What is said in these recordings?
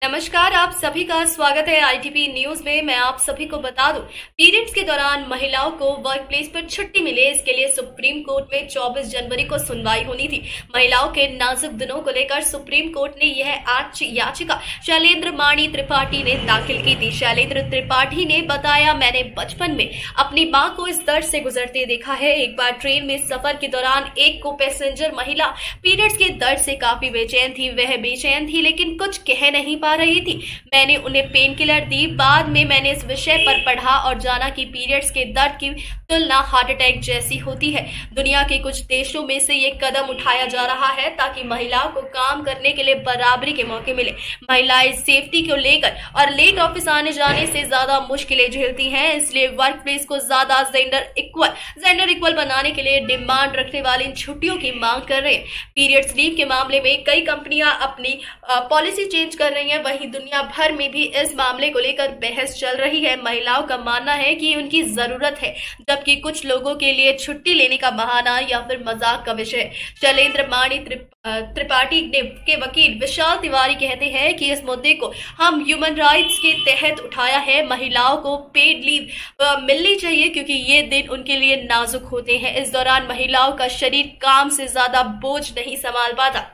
नमस्कार, आप सभी का स्वागत है आईटीपी न्यूज में। मैं आप सभी को बता दूं, पीरियड्स के दौरान महिलाओं को वर्क प्लेस पर छुट्टी मिले, इसके लिए सुप्रीम कोर्ट में 24 जनवरी को सुनवाई होनी थी। महिलाओं के नाजुक दिनों को लेकर सुप्रीम कोर्ट ने यह याचिका शैलेंद्र माणी त्रिपाठी ने दाखिल की थी। शैलेंद्र त्रिपाठी ने बताया, मैंने बचपन में अपनी मां को इस दर्द से गुजरते देखा है। एक बार ट्रेन में सफर के दौरान एक को पैसेंजर महिला पीरियड्स के दर्द से काफी बेचैन थी। वह बेचैन थी लेकिन कुछ कह नहीं पा रही थी। मैंने उन्हें पेन किलर दी। बाद में मैंने इस विषय पर पढ़ा और जाना कि पीरियड्स के दर्द की तुलना हार्ट अटैक जैसी होती है। दुनिया के कुछ देशों में से ये कदम उठाया जा रहा है ताकि महिलाओं को काम करने के लिए बराबरी के मौके मिले। महिलाएं सेफ्टी को लेकर और लेट ऑफिस आने जाने से ज्यादा मुश्किलें झेलती हैं, इसलिए वर्क प्लेस को ज्यादा जेंडर इक्वल बनाने के लिए डिमांड रखने वाली इन छुट्टियों की मांग कर रहे हैं। पीरियड्स लीव के मामले में कई कंपनियां अपनी पॉलिसी चेंज कर रही हैं, वहीं दुनिया भर में भी इस मामले को लेकर बहस चल रही है। महिलाओं का मानना है कि उनकी जरूरत है, जबकि कुछ लोगों के लिए छुट्टी लेने का बहाना या फिर मजाक का विषय है। शैलेंद्र माणी त्रिपाठी के वकील विशाल तिवारी कहते हैं कि इस मुद्दे को हम ह्यूमन राइट्स के तहत उठाया है। महिलाओं को पेड लीव मिलनी चाहिए क्योंकि ये दिन उनके लिए नाजुक होते हैं। इस दौरान महिलाओं का शरीर काम से ज्यादा बोझ नहीं संभाल पाता,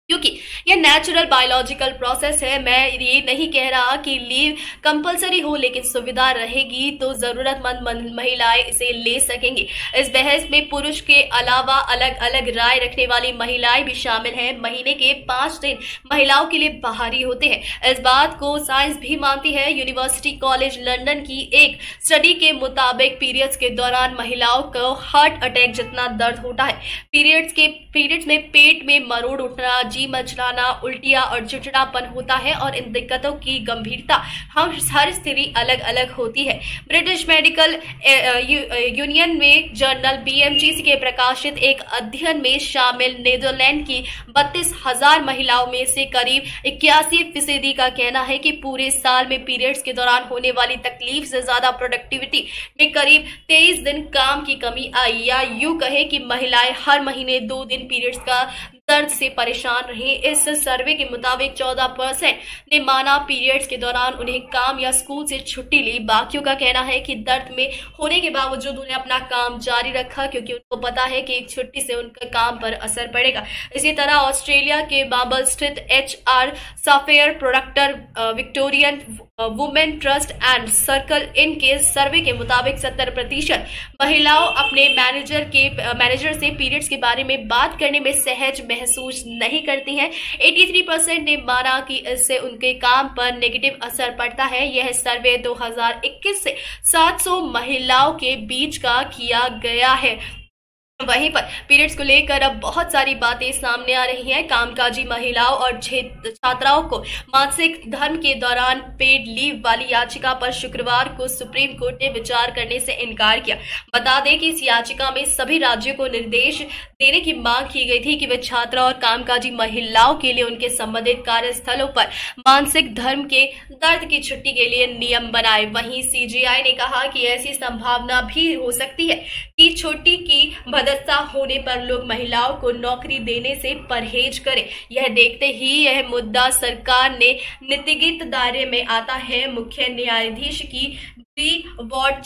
क्योंकि यह नेचुरल बायोलॉजिकल प्रोसेस है। मैं ये नहीं कह रहा कि लीव कंपलसरी हो, लेकिन सुविधा रहेगी तो जरूरतमंद महिलाएं इसे ले सकेंगी। इस बहस में पुरुष के अलावा अलग अलग राय रखने वाली महिलाएं भी शामिल हैं। महीने के 5 दिन महिलाओं के लिए बाहरी होते हैं। इस बात को साइंस भी मानती है। यूनिवर्सिटी कॉलेज लंदन की एक स्टडी के मुताबिक पीरियड्स के दौरान महिलाओं को हार्ट अटैक जितना दर्द होता है। पीरियड्स में पेट में मरोड़ उठना, जी मचलाना, उल्टियां और चिड़चिड़ापन होता है और इन दिक्कतों की गंभीरता हर स्थिति अलग अलग होती है। ब्रिटिश मेडिकल यूनियन में जर्नल बीएमजी के प्रकाशित एक अध्ययन में शामिल नीदरलैंड की 32,000 महिलाओं में से करीब 81% का कहना है कि पूरे साल में पीरियड्स के दौरान होने वाली तकलीफ से ज्यादा प्रोडक्टिविटी में करीब 23 दिन काम की कमी आई, या यूं कहे कि महिलाएं हर महीने 2 दिन पीरियड्स का दर्द से परेशान रही। इस सर्वे के मुताबिक 14% ने माना पीरियड्स के दौरान उन्हें काम या स्कूल से छुट्टी ली। बाकियों का कहना है कि दर्द में होने के बावजूद उन्हें अपना काम जारी रखा क्योंकि उनको पता है कि एक छुट्टी से उनके काम पर असर पड़ेगा। इसी तरह ऑस्ट्रेलिया के बाबल स्थित HR सॉफ्टवेयर प्रोडक्टर Victorian women trust and circle इनके सर्वे के मुताबिक 70% महिलाओं अपने मैनेजर से पीरियड्स के बारे में बात करने में सहज महसूस नहीं करती हैं। 83% ने माना कि इससे उनके काम पर नेगेटिव असर पड़ता है। यह सर्वे 2021 से 700 महिलाओं के बीच का किया गया है। वहीं पर पीरियड्स को लेकर अब बहुत सारी बातें सामने आ रही हैं। कामकाजी महिलाओं और छात्राओं को मासिक धर्म के दौरान पेड लीव वाली याचिका पर शुक्रवार को सुप्रीम कोर्ट ने विचार करने से इनकार किया। बता दें कि इस याचिका में सभी राज्यों को निर्देश देने की मांग की गई थी कि वे छात्रा और कामकाजी महिलाओं के लिए उनके संबंधित कार्यस्थलों पर मानसिक धर्म के दर्द की छुट्टी के लिए नियम बनाए। वहीं CGI ने कहा कि ऐसी संभावना भी हो सकती है कि छुट्टी की बदस्ता होने पर लोग महिलाओं को नौकरी देने से परहेज करें। यह देखते ही यह मुद्दा सरकार ने नीतिगत दायरे में आता है। मुख्य न्यायाधीश की वार्ड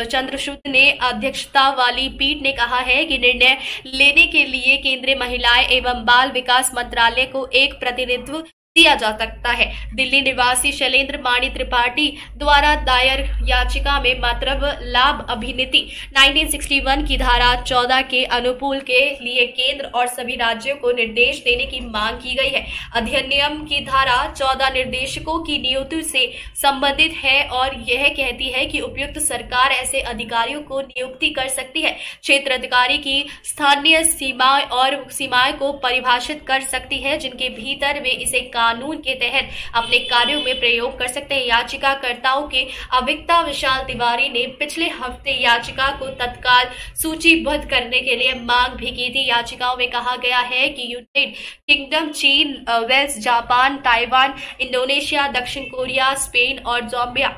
चंद्रचूड़ ने अध्यक्षता वाली पीठ ने कहा है कि निर्णय लेने के लिए केंद्रीय महिलाएं एवं बाल विकास मंत्रालय को एक प्रतिनिधित्व दिया जा सकता है। दिल्ली निवासी शैलेंद्र माणी त्रिपाठी द्वारा दायर याचिका में मातृत्व लाभ अभिनीति 1961 की धारा 14 के अनुकूल के लिए केंद्र और सभी राज्यों को निर्देश देने की मांग की गई है। अधिनियम की धारा 14 निर्देशकों की नियुक्ति से संबंधित है और यह कहती है कि उपयुक्त सरकार ऐसे अधिकारियों को नियुक्ति कर सकती है। क्षेत्र अधिकारी की स्थानीय सीमाएं को परिभाषित कर सकती है, जिनके भीतर वे इसे कानून के तहत अपने कार्यों में प्रयोग कर सकते हैं। याचिकाकर्ताओं के अभिवक्ता विशाल तिवारी ने पिछले हफ्ते याचिका को तत्काल सूचीबद्ध करने के लिए मांग भी की थी। याचिकाओं में कहा गया है कि यूनाइटेड किंगडम, चीन, वेल्स, जापान, ताइवान, इंडोनेशिया, दक्षिण कोरिया, स्पेन और जाम्बिया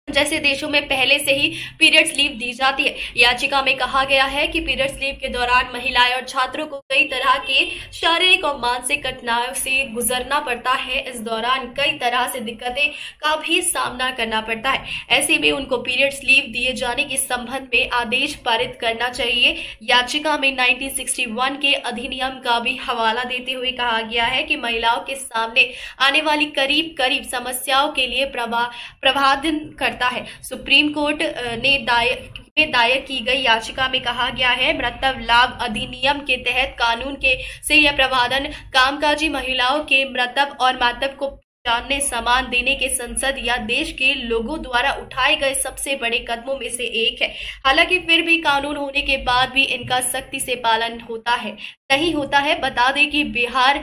जैसे देशों में पहले से ही पीरियड्स लीव दी जाती है। याचिका में कहा गया है कि पीरियड्स लीव के दौरान महिलाएं और छात्रों को कई तरह के शारीरिक और मानसिक कठिनाइयों से गुजरना पड़ता है। इस दौरान कई तरह से दिक्कतें का भी सामना करना पड़ता है। ऐसे में उनको पीरियड्स लीव दिए जाने के संबंध में आदेश पारित करना चाहिए। याचिका में 1961 के अधिनियम का भी हवाला देते हुए कहा गया है कि महिलाओं के सामने आने वाली करीब करीब समस्याओं के लिए प्रावधान करता है। सुप्रीम कोर्ट ने दायर की गई याचिका में कहा गया है, मृतव लाभ अधिनियम के तहत कानून के से यह प्रावधान कामकाजी महिलाओं के मृतव और मातव को जानने सम्मान देने के संसद या देश के लोगों द्वारा उठाए गए सबसे बड़े कदमों में से एक है। हालांकि फिर भी कानून होने के बाद भी इनका सख्ती से पालन नहीं होता है। बता दें कि बिहार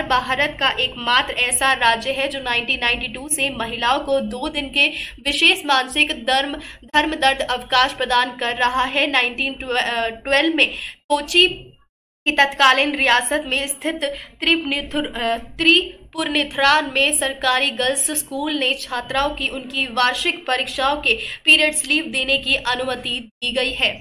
भारत का एकमात्र ऐसा राज्य है जो 1992 से महिलाओं को 2 दिन के विशेष मानसिक धर्म दर्द अवकाश प्रदान कर रहा है। 1912 में कोची की तत्कालीन रियासत में स्थित त्रिपुनिथुरा में सरकारी गर्ल्स स्कूल ने छात्राओं की उनकी वार्षिक परीक्षाओं के पीरियड्स लीव देने की अनुमति दी गई है।